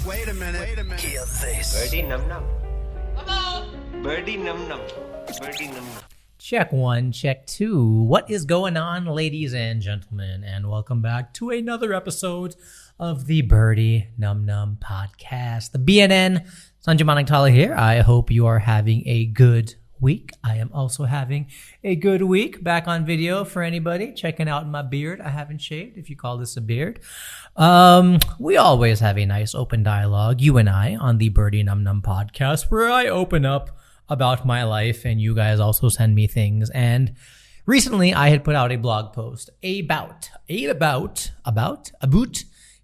Wait a minute. Hear this. Birdy Num Num. Hello. Birdy Num Num. Birdy Num Num. Check one, check two. What is going on, ladies and gentlemen? And welcome back to another episode of the Birdy Num Num Podcast. The BNN, Sanjay Manaktala here. I hope you are having a good week. I am also having a good week. Back on video for anybody checking out my beard. I haven't shaved, if you call this a beard. We always have a nice open dialogue, you and I, on the Birdy Num Num Podcast, where I open up about my life and you guys also send me things. And recently I had put out a blog post about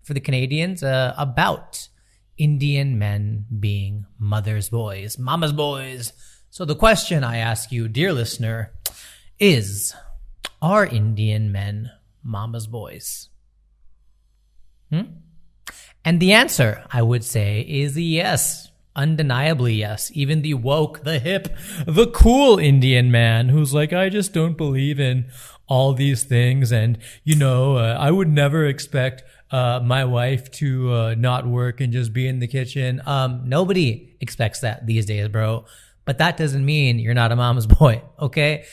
for the Canadians, about Indian men being mama's boys. So the question I ask you, dear listener, is, are Indian men mama's boys? And the answer, I would say, is yes. Undeniably yes. Even the woke, the hip, the cool Indian man who's like, I just don't believe in all these things. And, I would never expect my wife to not work and just be in the kitchen. Nobody expects that these days, bro. But that doesn't mean you're not a mama's boy, okay?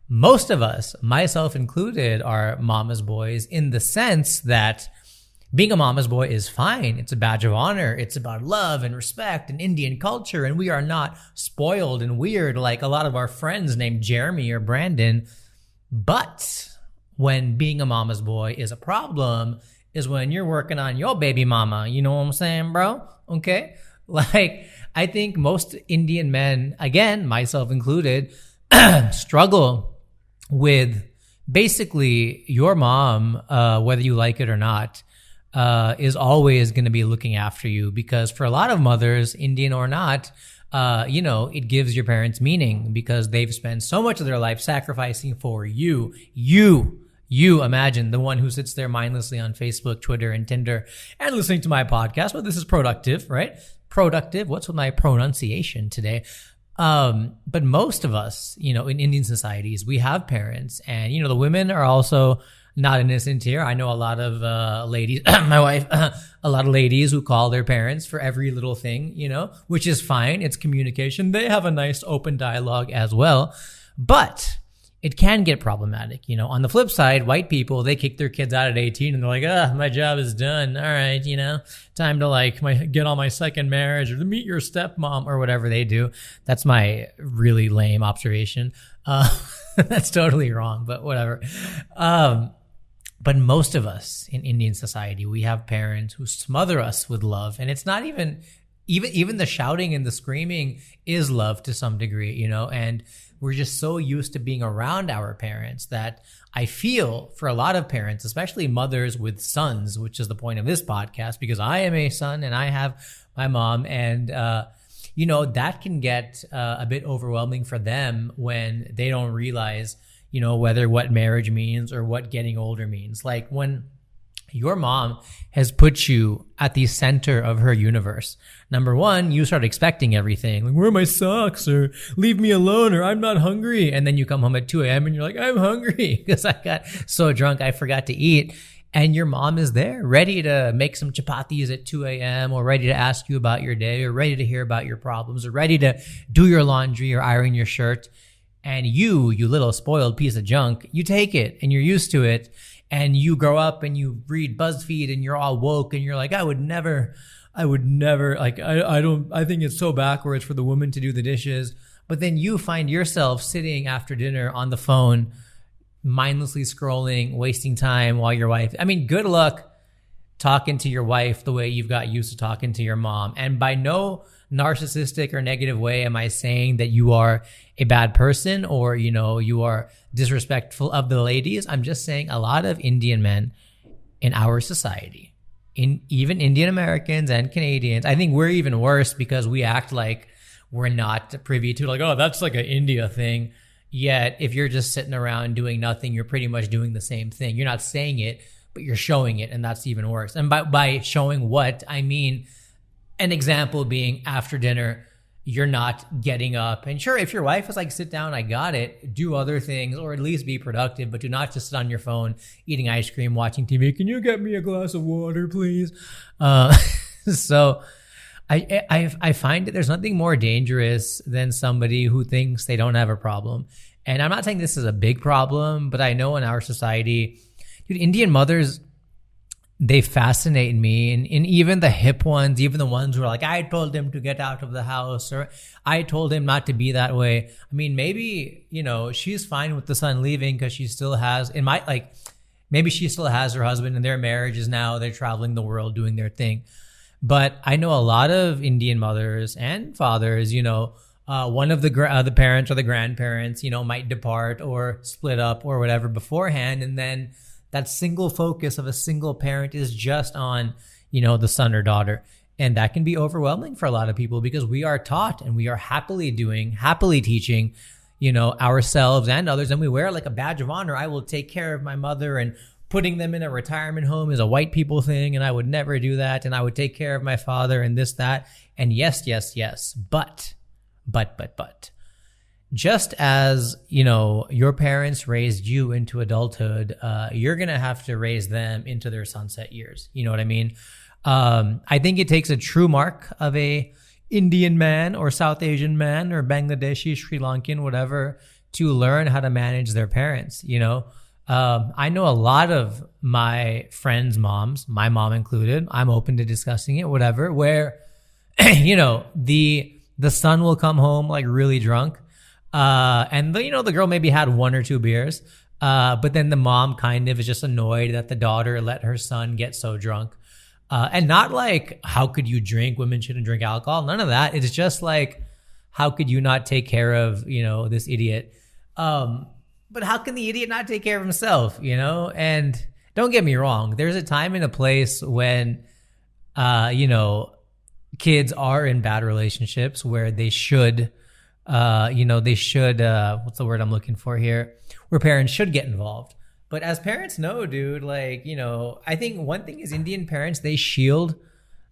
Most of us, myself included, are mama's boys in the sense that being a mama's boy is fine. It's a badge of honor. It's about love and respect and Indian culture. And we are not spoiled and weird like a lot of our friends named Jeremy or Brandon. But when being a mama's boy is a problem is when you're working on your baby mama. You know what I'm saying, bro? Okay? Like, I think most Indian men, again, myself included, struggle with basically your mom, whether you like it or not, is always going to be looking after you, because for a lot of mothers, Indian or not, it gives your parents meaning because they've spent so much of their life sacrificing for you. You imagine the one who sits there mindlessly on Facebook, Twitter, and Tinder and listening to my podcast. Well, this is productive, right? Productive. What's with my pronunciation today? But most of us, in Indian societies, we have parents, and, the women are also not innocent here. I know a lot of ladies, my wife, a lot of ladies who call their parents for every little thing, which is fine. It's communication. They have a nice open dialogue as well. But it can get problematic. On the flip side, white people, they kick their kids out at 18 and they're like, my job is done. All right, time to get on my second marriage or to meet your stepmom or whatever they do. That's my really lame observation. That's totally wrong, but whatever. But most of us in Indian society, we have parents who smother us with love. And it's not even the shouting and the screaming is love to some degree, and we're just so used to being around our parents that I feel for a lot of parents, especially mothers with sons, which is the point of this podcast, because I am a son and I have my mom, and, that can get a bit overwhelming for them when they don't realize, what marriage means or what getting older means. Like when your mom has put you at the center of her universe, number one, you start expecting everything. Like, where are my socks? Or leave me alone, or I'm not hungry. And then you come home at 2 a.m. and you're like, I'm hungry because I got so drunk I forgot to eat. And your mom is there ready to make some chapatis at 2 a.m. or ready to ask you about your day or ready to hear about your problems or ready to do your laundry or iron your shirt. And you little spoiled piece of junk, you take it and you're used to it. And you grow up and you read BuzzFeed and you're all woke and you're like, I would never, like, I think it's so backwards for the woman to do the dishes. But then you find yourself sitting after dinner on the phone, mindlessly scrolling, wasting time while your wife, good luck talking to your wife the way you've got used to talking to your mom. And by no narcissistic or negative way am I saying that you are a bad person or, you are disrespectful of the ladies. I'm just saying a lot of Indian men in our society, even Indian Americans and Canadians, I think we're even worse because we act like we're not privy to like, oh, that's like an India thing. Yet if you're just sitting around doing nothing, you're pretty much doing the same thing. You're not saying it, but you're showing it, and that's even worse. And by showing what, I mean an example being after dinner, you're not getting up. And sure, if your wife is like, sit down, I got it, do other things, or at least be productive, but do not just sit on your phone, eating ice cream, watching TV. Can you get me a glass of water, please? So I find that there's nothing more dangerous than somebody who thinks they don't have a problem. And I'm not saying this is a big problem, but I know in our society, dude, Indian mothers, they fascinate me. And even the hip ones, even the ones who are like, I told him to get out of the house, or I told him not to be that way. I mean, maybe, she's fine with the son leaving because she still has, maybe she still has her husband and their marriage is now, they're traveling the world doing their thing. But I know a lot of Indian mothers and fathers, one of the parents or the grandparents, might depart or split up or whatever beforehand. And then that single focus of a single parent is just on, the son or daughter. And that can be overwhelming for a lot of people because we are taught and we are happily teaching, ourselves and others. And we wear like a badge of honor. I will take care of my mother, and putting them in a retirement home is a white people thing. And I would never do that. And I would take care of my father and this, that. And yes. But. Just as, your parents raised you into adulthood, you're going to have to raise them into their sunset years. You know what I mean? I think it takes a true mark of a Indian man or South Asian man or Bangladeshi, Sri Lankan, whatever, to learn how to manage their parents. I know a lot of my friends' moms, my mom included, I'm open to discussing it, whatever, where, the son will come home like really drunk. And the girl maybe had 1 or 2 beers. But then the mom kind of is just annoyed that the daughter let her son get so drunk. And not like, how could you drink? Women shouldn't drink alcohol. None of that. It's just like, how could you not take care of, this idiot? But how can the idiot not take care of himself, And don't get me wrong. There's a time and a place when, kids are in bad relationships where they should, what's the word I'm looking for here? Where parents should get involved. But as parents know, dude, I think one thing is Indian parents, they shield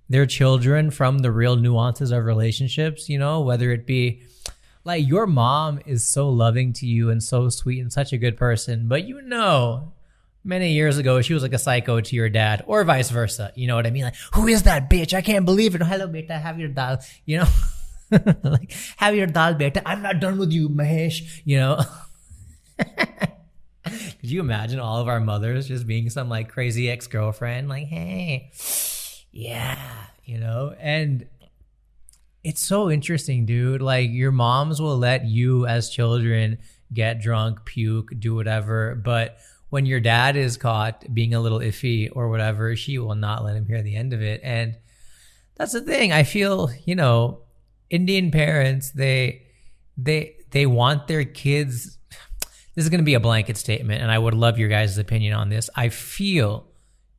their children from the real nuances of relationships, whether it be like your mom is so loving to you and so sweet and such a good person, but many years ago, she was like a psycho to your dad, or vice versa. You know what I mean? Like, who is that bitch? I can't believe it. Hello, beta, have your dal. Like, have your dal, beta. I'm not done with you, Mahesh. Could you imagine all of our mothers just being some like crazy ex-girlfriend? Like, hey, yeah, And it's so interesting, dude. Like, your moms will let you as children get drunk, puke, do whatever, but when your dad is caught being a little iffy or whatever, she will not let him hear the end of it. And that's the thing. I feel, Indian parents, they want their kids. This is going to be a blanket statement, and I would love your guys' opinion on this. I feel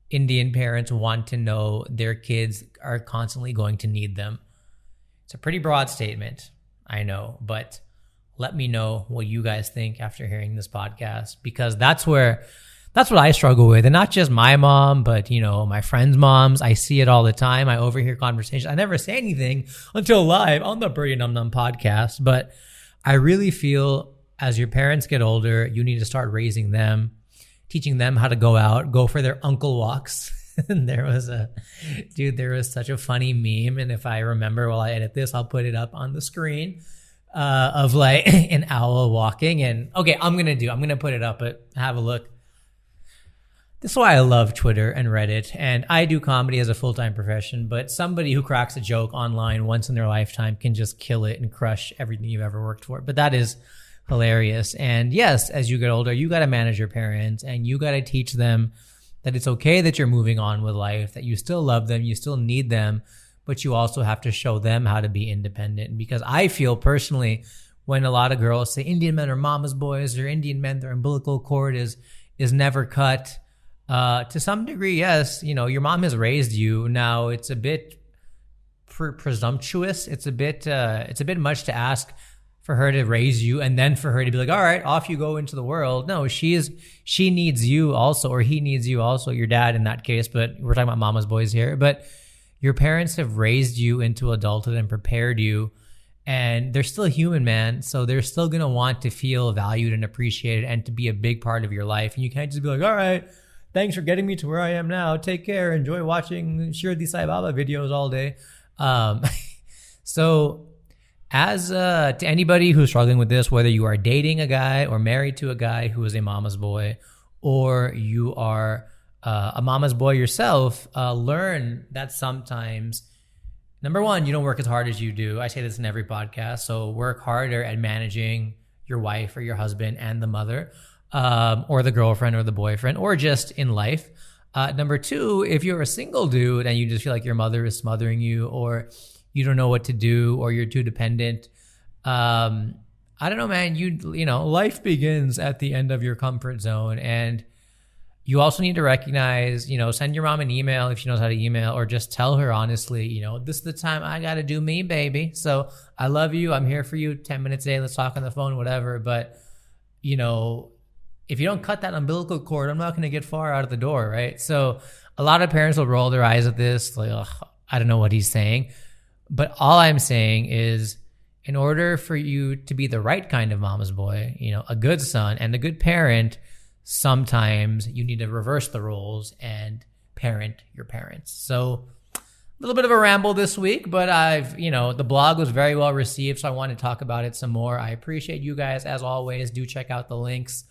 Indian parents want to know their kids are constantly going to need them. It's a pretty broad statement, I know, but let me know what you guys think after hearing this podcast, because that's what I struggle with. And not just my mom, but, my friends' moms. I see it all the time. I overhear conversations. I never say anything until live on the Birdy Num Num Podcast. But I really feel as your parents get older, you need to start raising them, teaching them how to go out, go for their uncle walks. And there was such a funny meme. And if I remember while I edit this, I'll put it up on the screen. Of like an owl walking. And okay, I'm going to put it up, but have a look. This is why I love Twitter and Reddit. And I do comedy as a full-time profession, but somebody who cracks a joke online once in their lifetime can just kill it and crush everything you've ever worked for. But that is hilarious. And yes, as you get older, you got to manage your parents and you got to teach them that it's okay that you're moving on with life, that you still love them, you still need them, but you also have to show them how to be independent. Because I feel personally, when a lot of girls say Indian men are mama's boys, or Indian men, their umbilical cord is never cut. To some degree, yes, your mom has raised you. Now it's a bit presumptuous. It's a bit much to ask for her to raise you and then for her to be like, all right, off you go into the world. No, she needs you also, or he needs you also, your dad in that case, but we're talking about mama's boys here. But your parents have raised you into adulthood and prepared you, and they're still human, man. So they're still going to want to feel valued and appreciated and to be a big part of your life. And you can't just be like, all right, thanks for getting me to where I am now. Take care. Enjoy watching Shirdi Sai Baba videos all day. So as to anybody who's struggling with this, whether you are dating a guy or married to a guy who is a mama's boy, or you are a mama's boy yourself, learn that sometimes, number one, you don't work as hard as you do. I say this in every podcast. So work harder at managing your wife or your husband and the mother, or the girlfriend or the boyfriend, or just in life. Number two, if you're a single dude and you just feel like your mother is smothering you, or you don't know what to do, or you're too dependent, I don't know, man. You know, life begins at the end of your comfort zone, and you also need to recognize, you know, send your mom an email if she knows how to email, or just tell her honestly, you know, this is the time I got to do me, baby. So I love you. I'm here for you 10 minutes a day. Let's talk on the phone, whatever. But, you know, if you don't cut that umbilical cord, I'm not going to get far out of the door, right? So a lot of parents will roll their eyes at this, like, ugh, I don't know what he's saying. But all I'm saying is, in order for you to be the right kind of mama's boy, you know, a good son and a good parent, sometimes you need to reverse the roles and parent your parents. So a little bit of a ramble this week, but the blog was very well received, so I want to talk about it some more. I appreciate you guys as always. Do check out the links.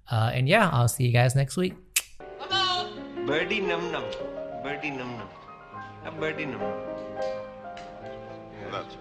And yeah, I'll see you guys next week. Birdy Num Num. Birdy Num Num. A Birdy Num Num. That's